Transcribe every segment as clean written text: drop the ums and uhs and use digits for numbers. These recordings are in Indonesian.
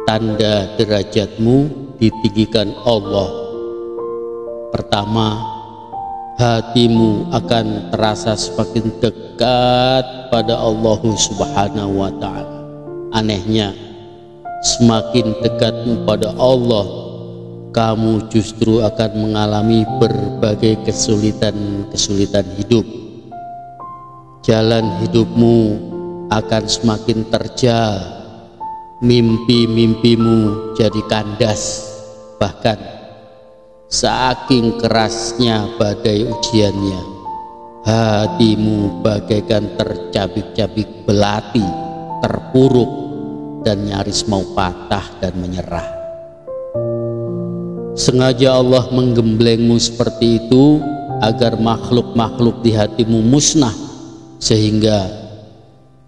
tanda derajatmu ditinggikan Allah. Pertama, hatimu akan terasa semakin dekat pada Allah Subhanahu wa ta'ala. Anehnya, semakin dekatmu pada Allah, kamu justru akan mengalami berbagai kesulitan hidup. Jalan hidupmu akan semakin terjal, mimpi-mimpimu jadi kandas, bahkan saking kerasnya badai ujiannya, hatimu bagaikan tercabik-cabik belati, terpuruk dan nyaris mau patah dan menyerah. Sengaja Allah menggemblengmu seperti itu agar makhluk-makhluk di hatimu musnah, sehingga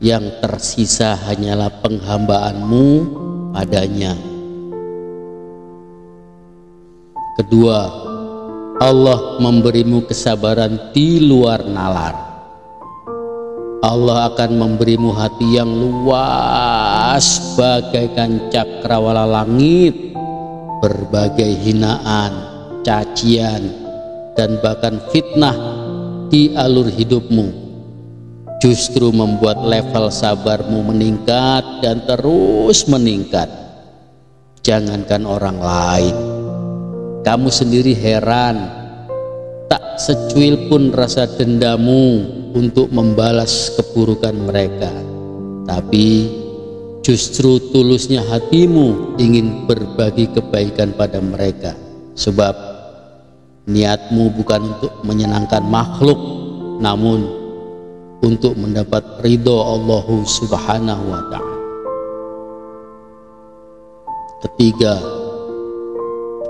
yang tersisa hanyalah penghambaanmu padanya. Kedua, Allah memberimu kesabaran di luar nalar. Allah akan memberimu hati yang luas bagaikan cakrawala langit. Berbagai hinaan, cacian, dan bahkan fitnah di alur hidupmu justru membuat level sabarmu meningkat dan terus meningkat. Jangankan orang lain, kamu sendiri heran, tak secuil pun rasa dendamu untuk membalas keburukan mereka, tapi justru tulusnya hatimu ingin berbagi kebaikan pada mereka, sebab niatmu bukan untuk menyenangkan makhluk, namun untuk mendapat ridho Allah Subhanahu wa ta'ala. Ketiga,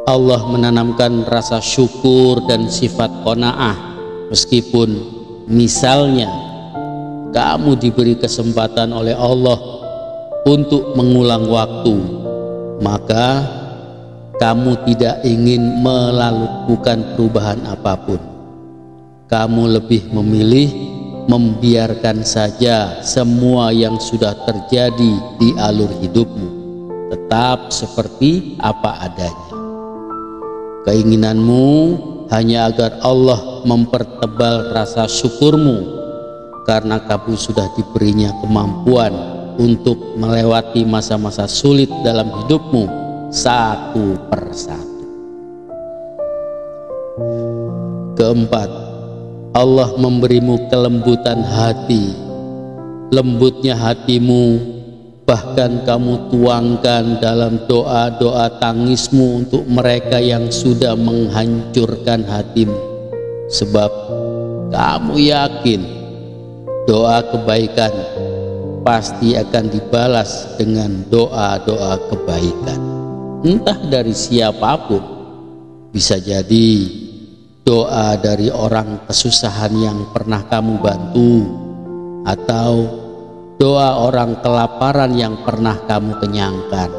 Allah menanamkan rasa syukur dan sifat qanaah. Meskipun misalnya kamu diberi kesempatan oleh Allah untuk mengulang waktu, maka kamu tidak ingin melakukan perubahan apapun. Kamu lebih memilih membiarkan saja semua yang sudah terjadi di alur hidupmu tetap seperti apa adanya. Keinginanmu hanya agar Allah mempertebal rasa syukurmu karena kamu sudah diberinya kemampuan untuk melewati masa-masa sulit dalam hidupmu satu persatu. Keempat, Allah memberimu kelembutan hati. Lembutnya hatimu bahkan kamu tuangkan dalam doa-doa tangismu untuk mereka yang sudah menghancurkan hatimu, sebab kamu yakin doa kebaikan pasti akan dibalas dengan doa-doa kebaikan, entah dari siapapun. Bisa jadi doa dari orang kesusahan yang pernah kamu bantu, atau doa orang kelaparan yang pernah kamu kenyangkan.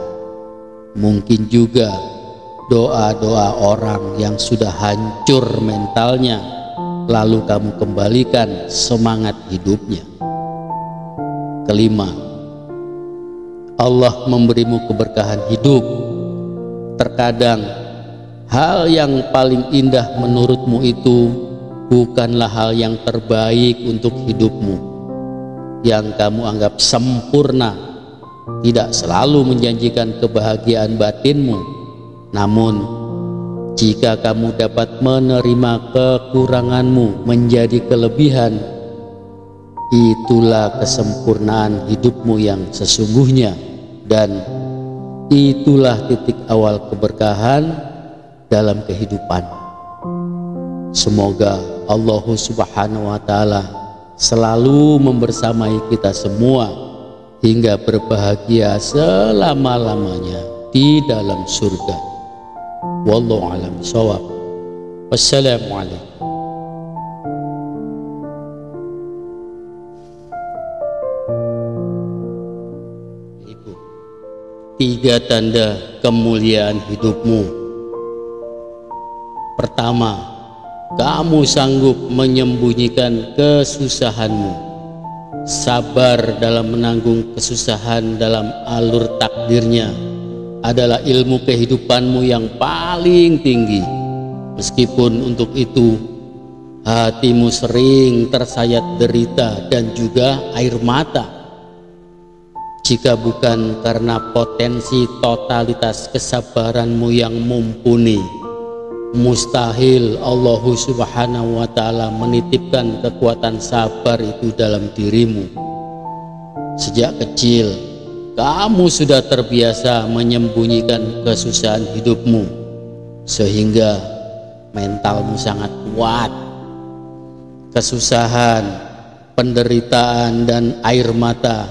Mungkin juga doa-doa orang yang sudah hancur mentalnya, lalu kamu kembalikan semangat hidupnya. Kelima, Allah memberimu keberkahan hidup. Terkadang hal yang paling indah menurutmu itu bukanlah hal yang terbaik untuk hidupmu. Yang kamu anggap sempurna tidak selalu menjanjikan kebahagiaan batinmu. Namun jika kamu dapat menerima kekuranganmu menjadi kelebihan, itulah kesempurnaan hidupmu yang sesungguhnya, dan itulah titik awal keberkahan dalam kehidupan. Semoga Allah Subhanahu wa ta'ala selalu membersamai kita semua hingga berbahagia selama-lamanya di dalam surga. Wallahu a'lam bishawab. Wassalamualaikum. Tiga tanda kemuliaan hidupmu. Pertama, kamu sanggup menyembunyikan kesusahanmu, sabar dalam menanggung kesusahan dalam alur takdirnya, adalah ilmu kehidupanmu yang paling tinggi. Meskipun untuk itu hatimu sering tersayat derita dan juga air mata. Jika bukan karena potensi totalitas kesabaranmu yang mumpuni, mustahil Allah Subhanahu wa ta'ala menitipkan kekuatan sabar itu dalam dirimu. Sejak kecil kamu sudah terbiasa menyembunyikan kesusahan hidupmu, sehingga mentalmu sangat kuat. Kesusahan, penderitaan, dan air mata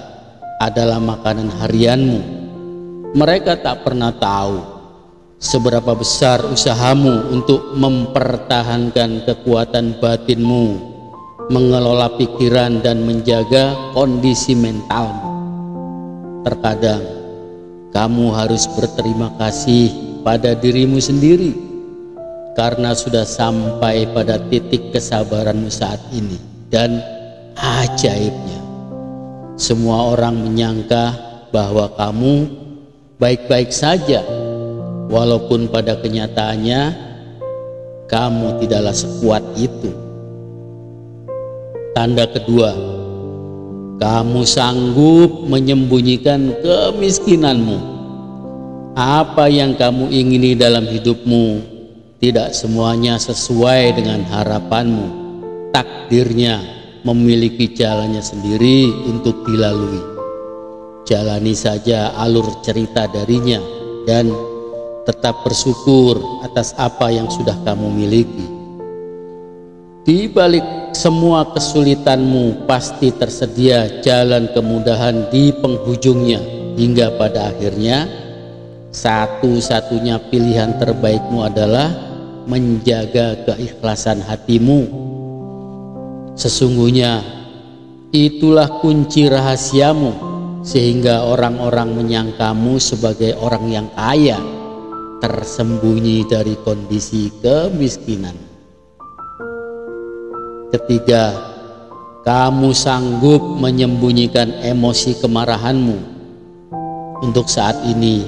adalah makanan harianmu. Mereka tak pernah tahu seberapa besar usahamu untuk mempertahankan kekuatan batinmu, mengelola pikiran, dan menjaga kondisi mentalmu. Terkadang kamu harus berterima kasih pada dirimu sendiri karena sudah sampai pada titik kesabaranmu saat ini. Dan ajaibnya, semua orang menyangka bahwa kamu baik-baik saja, walaupun pada kenyataannya kamu tidaklah sekuat itu. Tanda kedua, kamu sanggup menyembunyikan kemiskinanmu. Apa yang kamu ingini dalam hidupmu tidak semuanya sesuai dengan harapanmu. Takdirnya memiliki jalannya sendiri untuk dilalui. Jalani saja alur cerita darinya dan tetap bersyukur atas apa yang sudah kamu miliki. Di balik semua kesulitanmu pasti tersedia jalan kemudahan di penghujungnya, hingga pada akhirnya satu-satunya pilihan terbaikmu adalah menjaga keikhlasan hatimu. Sesungguhnya itulah kunci rahasiamu, sehingga orang-orang menyangkamu sebagai orang yang kaya, tersembunyi dari kondisi kemiskinan. Ketiga, kamu sanggup menyembunyikan emosi kemarahanmu. Untuk saat ini,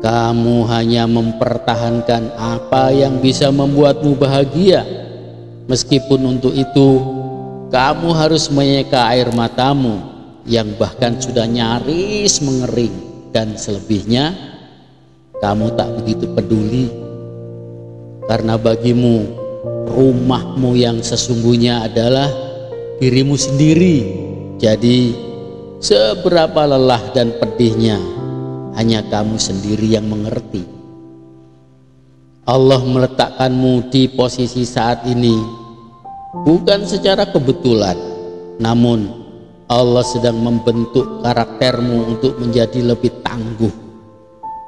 kamu hanya mempertahankan apa yang bisa membuatmu bahagia. Meskipun untuk itu, kamu harus menyeka air matamu yang bahkan sudah nyaris mengering, dan selebihnya kamu tak begitu peduli. Karena bagimu, rumahmu yang sesungguhnya adalah dirimu sendiri. Jadi seberapa lelah dan pedihnya, hanya kamu sendiri yang mengerti. Allah meletakkanmu di posisi saat ini bukan secara kebetulan, namun Allah sedang membentuk karaktermu untuk menjadi lebih tangguh.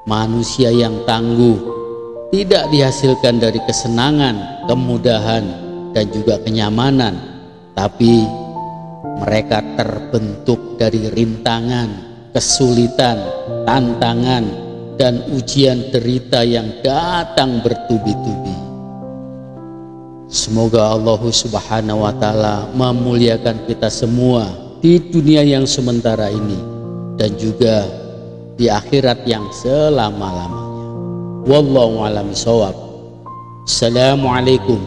Manusia yang tangguh tidak dihasilkan dari kesenangan, kemudahan, dan juga kenyamanan, tapi mereka terbentuk dari rintangan, kesulitan, tantangan, dan ujian derita yang datang bertubi-tubi. Semoga Allah Subhanahu wa ta'ala memuliakan kita semua di dunia yang sementara ini dan juga di akhirat yang selama-lamanya. Wallahu a'lam bishawab. Assalamualaikum